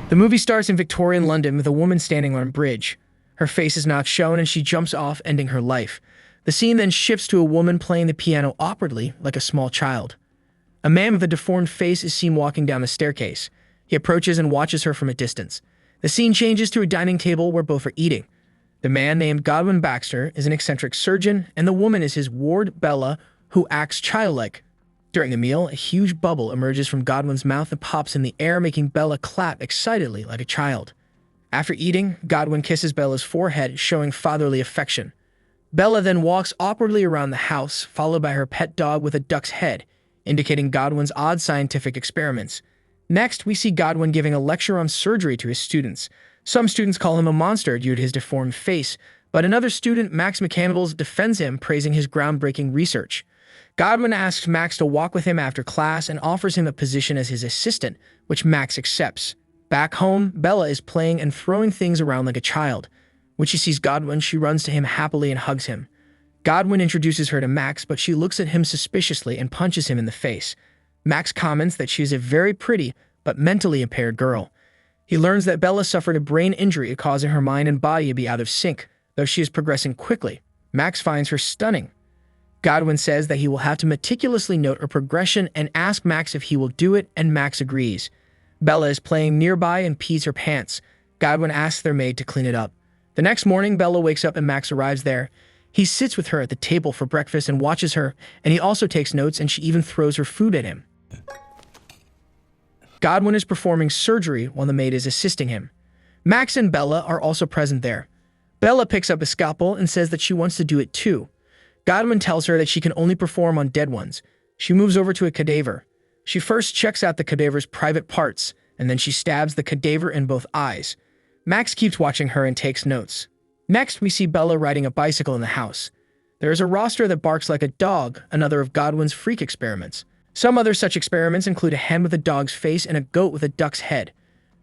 The movie starts in Victorian London with a woman standing on a bridge. Her face is not shown and she jumps off, ending her life. The scene then shifts to a woman playing the piano awkwardly, like a small child. A man with a deformed face is seen walking down the staircase. He approaches and watches her from a distance. The scene changes to a dining table where both are eating. The man, named Godwin Baxter, is an eccentric surgeon, and the woman is his ward, Bella, who acts childlike. During the meal, a huge bubble emerges from Godwin's mouth and pops in the air, making Bella clap excitedly like a child. After eating, Godwin kisses Bella's forehead, showing fatherly affection. Bella then walks awkwardly around the house, followed by her pet dog with a duck's head, indicating Godwin's odd scientific experiments. Next, we see Godwin giving a lecture on surgery to his students. Some students call him a monster due to his deformed face, but another student, Max McCandles, defends him, praising his groundbreaking research. Godwin asks Max to walk with him after class and offers him a position as his assistant, which Max accepts. Back home, Bella is playing and throwing things around like a child. When she sees Godwin, she runs to him happily and hugs him. Godwin introduces her to Max, but she looks at him suspiciously and punches him in the face. Max comments that she is a very pretty but mentally impaired girl. He learns that Bella suffered a brain injury causing her mind and body to be out of sync, though she is progressing quickly. Max finds her stunning. Godwin says that he will have to meticulously note her progression and ask Max if he will do it, and Max agrees. Bella is playing nearby and pees her pants. Godwin asks their maid to clean it up. The next morning, Bella wakes up and Max arrives there. He sits with her at the table for breakfast and watches her, and he also takes notes, and she even throws her food at him. Godwin is performing surgery while the maid is assisting him. Max and Bella are also present there. Bella picks up a scalpel and says that she wants to do it too. Godwin tells her that she can only perform on dead ones. She moves over to a cadaver. She first checks out the cadaver's private parts, and then she stabs the cadaver in both eyes. Max keeps watching her and takes notes. Next, we see Bella riding a bicycle in the house. There is a rooster that barks like a dog, another of Godwin's freak experiments. Some other such experiments include a hen with a dog's face and a goat with a duck's head.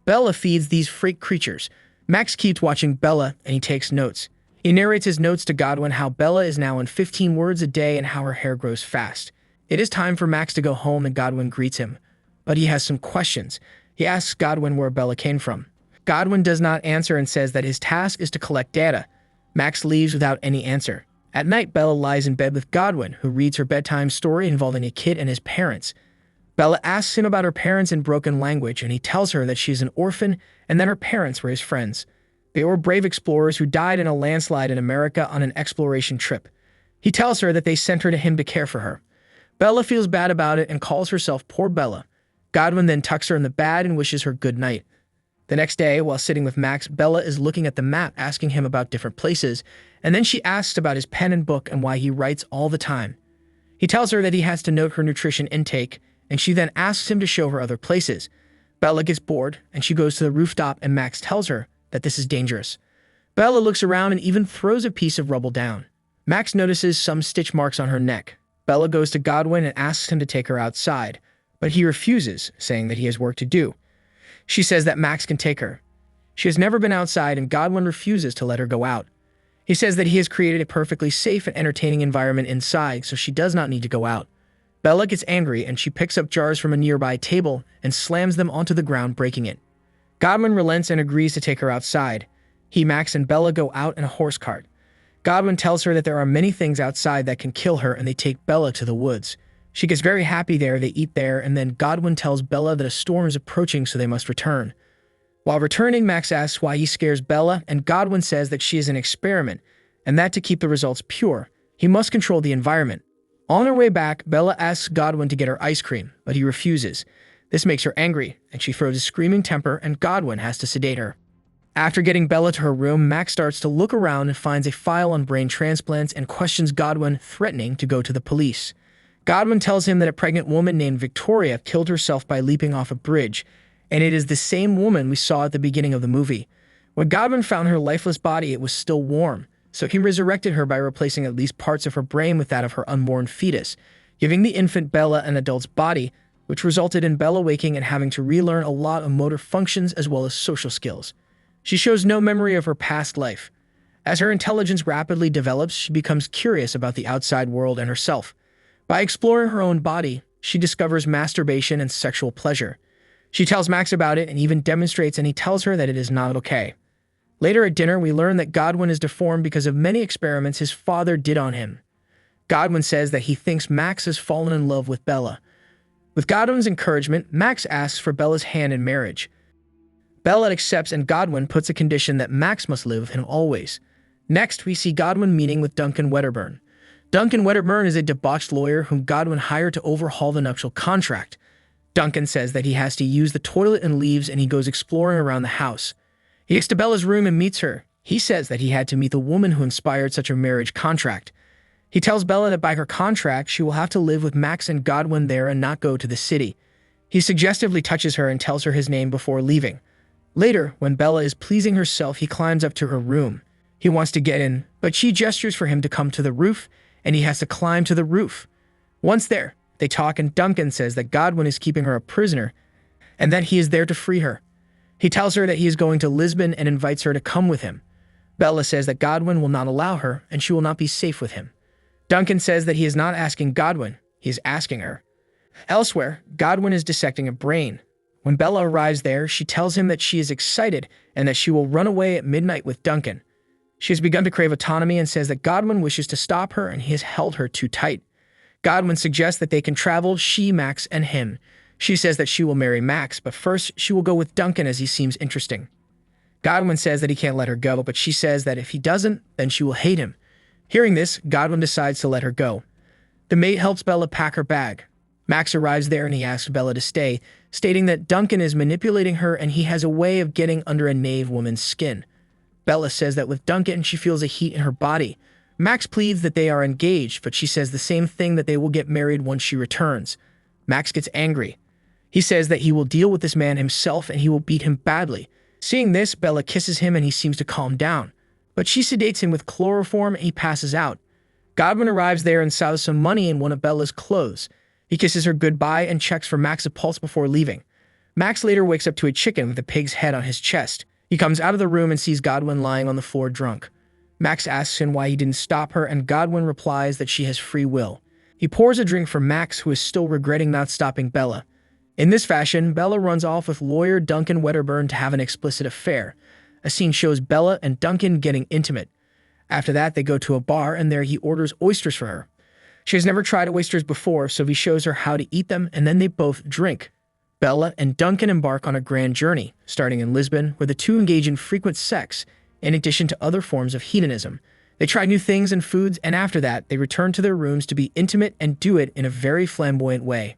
Bella feeds these freak creatures. Max keeps watching Bella, and he takes notes. He narrates his notes to Godwin how Bella is now in 15 words a day and how her hair grows fast. It is time for Max to go home, and Godwin greets him. But he has some questions. He asks Godwin where Bella came from. Godwin does not answer and says that his task is to collect data. Max leaves without any answer. At night, Bella lies in bed with Godwin, who reads her bedtime story involving a kid and his parents. Bella asks him about her parents in broken language, and he tells her that she is an orphan and that her parents were his friends. They were brave explorers who died in a landslide in America on an exploration trip. He tells her that they sent her to him to care for her. Bella feels bad about it and calls herself Poor Bella. Godwin then tucks her in the bed and wishes her good night. The next day, while sitting with Max, Bella is looking at the map, asking him about different places, and then she asks about his pen and book and why he writes all the time. He tells her that he has to note her nutrition intake, and she then asks him to show her other places. Bella gets bored, and she goes to the rooftop, and Max tells her that this is dangerous. Bella looks around and even throws a piece of rubble down. Max notices some stitch marks on her neck. Bella goes to Godwin and asks him to take her outside, but he refuses, saying that he has work to do. She says that Max can take her. She has never been outside, and Godwin refuses to let her go out. He says that he has created a perfectly safe and entertaining environment inside, so she does not need to go out. Bella gets angry, and she picks up jars from a nearby table and slams them onto the ground, breaking it. Godwin relents and agrees to take her outside. He, Max, and Bella go out in a horse cart. Godwin tells her that there are many things outside that can kill her, and they take Bella to the woods. She gets very happy there, they eat there, and then Godwin tells Bella that a storm is approaching, so they must return. While returning, Max asks why he scares Bella, and Godwin says that she is an experiment, and that to keep the results pure, he must control the environment. On her way back, Bella asks Godwin to get her ice cream, but he refuses. This makes her angry, and she throws a screaming temper, and Godwin has to sedate her. After getting Bella to her room, Max starts to look around and finds a file on brain transplants and questions Godwin, threatening to go to the police. Godwin tells him that a pregnant woman named Victoria killed herself by leaping off a bridge, and it is the same woman we saw at the beginning of the movie. When Godwin found her lifeless body, it was still warm, so he resurrected her by replacing at least parts of her brain with that of her unborn fetus, giving the infant Bella an adult's body, which resulted in Bella waking and having to relearn a lot of motor functions as well as social skills. She shows no memory of her past life. As her intelligence rapidly develops, she becomes curious about the outside world and herself. By exploring her own body, she discovers masturbation and sexual pleasure. She tells Max about it and even demonstrates, and he tells her that it is not okay. Later at dinner, we learn that Godwin is deformed because of many experiments his father did on him. Godwin says that he thinks Max has fallen in love with Bella. With Godwin's encouragement, Max asks for Bella's hand in marriage. Bella accepts, and Godwin puts a condition that Max must live with him always. Next, we see Godwin meeting with Duncan Wedderburn. Duncan Wedderburn is a debauched lawyer whom Godwin hired to overhaul the nuptial contract. Duncan says that he has to use the toilet and leaves, and he goes exploring around the house. He gets to Bella's room and meets her. He says that he had to meet the woman who inspired such a marriage contract. He tells Bella that by her contract, she will have to live with Max and Godwin there and not go to the city. He suggestively touches her and tells her his name before leaving. Later, when Bella is pleasing herself, he climbs up to her room. He wants to get in, but she gestures for him to come to the roof, and he has to climb to the roof. Once there, they talk, and Duncan says that Godwin is keeping her a prisoner, and that he is there to free her. He tells her that he is going to Lisbon and invites her to come with him. Bella says that Godwin will not allow her, and she will not be safe with him. Duncan says that he is not asking Godwin, he is asking her. Elsewhere, Godwin is dissecting a brain. When Bella arrives there, she tells him that she is excited and that she will run away at midnight with Duncan. She has begun to crave autonomy and says that Godwin wishes to stop her and he has held her too tight. Godwin suggests that they can travel, she, Max, and him. She says that she will marry Max, but first she will go with Duncan as he seems interesting. Godwin says that he can't let her go, but she says that if he doesn't, then she will hate him. Hearing this, Godwin decides to let her go. The maid helps Bella pack her bag. Max arrives there and he asks Bella to stay, stating that Duncan is manipulating her and he has a way of getting under a knave woman's skin. Bella says that with Duncan, she feels a heat in her body. Max pleads that they are engaged, but she says the same thing, that they will get married once she returns. Max gets angry. He says that he will deal with this man himself and he will beat him badly. Seeing this, Bella kisses him and he seems to calm down. But she sedates him with chloroform and he passes out. Godwin arrives there and saws some money in one of Bella's clothes. He kisses her goodbye and checks for Max's pulse before leaving. Max later wakes up to a chicken with a pig's head on his chest. He comes out of the room and sees Godwin lying on the floor drunk. Max asks him why he didn't stop her, and Godwin replies that she has free will. He pours a drink for Max, who is still regretting not stopping Bella. In this fashion, Bella runs off with lawyer Duncan Wedderburn to have an explicit affair. A scene shows Bella and Duncan getting intimate. After that, they go to a bar, and there he orders oysters for her. She has never tried oysters before, so he shows her how to eat them, and then they both drink. Bella and Duncan embark on a grand journey, starting in Lisbon, where the two engage in frequent sex, in addition to other forms of hedonism. They try new things and foods, and after that, they return to their rooms to be intimate and do it in a very flamboyant way.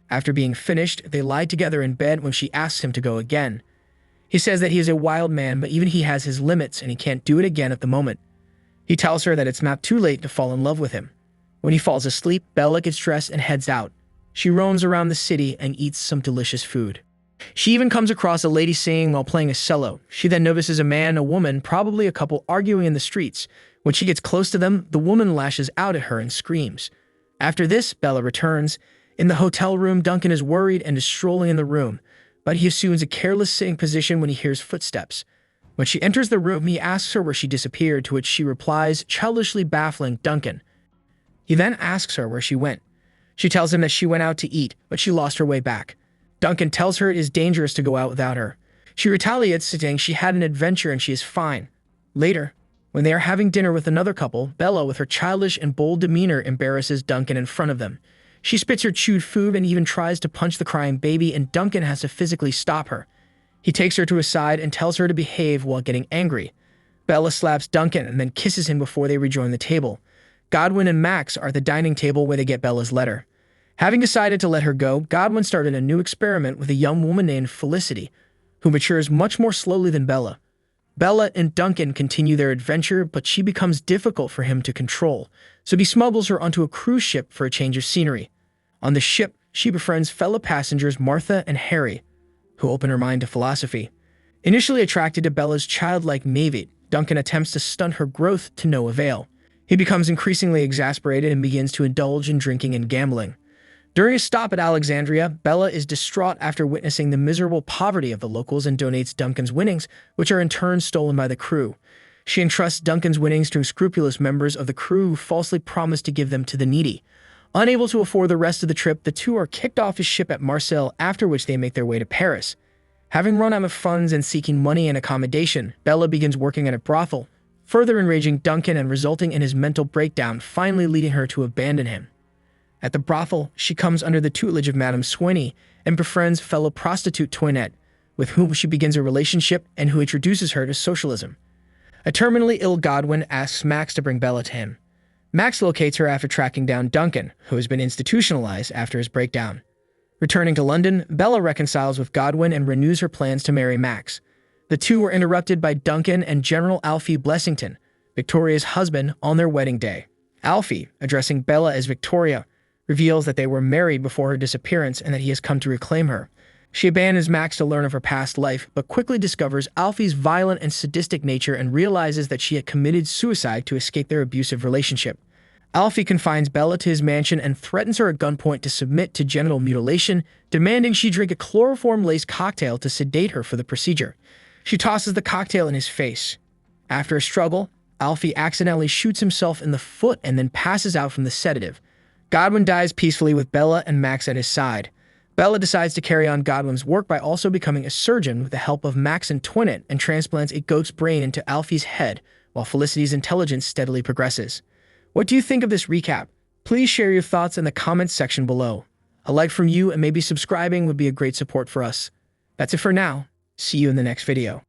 After being finished, they lie together in bed when she asks him to go again. He says that he is a wild man, but even he has his limits and he can't do it again at the moment. He tells her that it's not too late to fall in love with him. When he falls asleep, Bella gets dressed and heads out. She roams around the city and eats some delicious food. She even comes across a lady singing while playing a cello. She then notices a man and a woman, probably a couple, arguing in the streets. When she gets close to them, the woman lashes out at her and screams. After this, Bella returns. In the hotel room, Duncan is worried and is strolling in the room, but he assumes a careless sitting position when he hears footsteps. When she enters the room, he asks her where she disappeared, to which she replies, childishly baffling Duncan. He then asks her where she went. She tells him that she went out to eat, but she lost her way back. Duncan tells her it is dangerous to go out without her. She retaliates, saying she had an adventure and she is fine. Later, when they are having dinner with another couple, Bella, with her childish and bold demeanor, embarrasses Duncan in front of them. She spits her chewed food and even tries to punch the crying baby, and Duncan has to physically stop her. He takes her to his side and tells her to behave while getting angry. Bella slaps Duncan and then kisses him before they rejoin the table. Godwin and Max are at the dining table where they get Bella's letter. Having decided to let her go, Godwin started a new experiment with a young woman named Felicity, who matures much more slowly than Bella. Bella and Duncan continue their adventure, but she becomes difficult for him to control, so he smuggles her onto a cruise ship for a change of scenery. On the ship, she befriends fellow passengers Martha and Harry, who open her mind to philosophy. Initially attracted to Bella's childlike naivete, Duncan attempts to stunt her growth to no avail. He becomes increasingly exasperated and begins to indulge in drinking and gambling. During a stop at Alexandria, Bella is distraught after witnessing the miserable poverty of the locals and donates Duncan's winnings, which are in turn stolen by the crew. She entrusts Duncan's winnings to scrupulous members of the crew who falsely promise to give them to the needy. Unable to afford the rest of the trip, the two are kicked off his ship at Marseille, after which they make their way to Paris. Having run out of funds and seeking money and accommodation, Bella begins working at a brothel, further enraging Duncan and resulting in his mental breakdown, finally leading her to abandon him. At the brothel, she comes under the tutelage of Madame Sweeney and befriends fellow prostitute Toinette, with whom she begins a relationship and who introduces her to socialism. A terminally ill Godwin asks Max to bring Bella to him. Max locates her after tracking down Duncan, who has been institutionalized after his breakdown. Returning to London, Bella reconciles with Godwin and renews her plans to marry Max. The two were interrupted by Duncan and General Alfie Blessington, Victoria's husband, on their wedding day. Alfie, addressing Bella as Victoria, reveals that they were married before her disappearance and that he has come to reclaim her. She abandons Max to learn of her past life, but quickly discovers Alfie's violent and sadistic nature and realizes that she had committed suicide to escape their abusive relationship. Alfie confines Bella to his mansion and threatens her at gunpoint to submit to genital mutilation, demanding she drink a chloroform-laced cocktail to sedate her for the procedure. She tosses the cocktail in his face. After a struggle, Alfie accidentally shoots himself in the foot and then passes out from the sedative. Godwin dies peacefully with Bella and Max at his side. Bella decides to carry on Godwin's work by also becoming a surgeon with the help of Max and Toinette, and transplants a goat's brain into Alfie's head, while Felicity's intelligence steadily progresses. What do you think of this recap? Please share your thoughts in the comments section below. A like from you and maybe subscribing would be a great support for us. That's it for now. See you in the next video.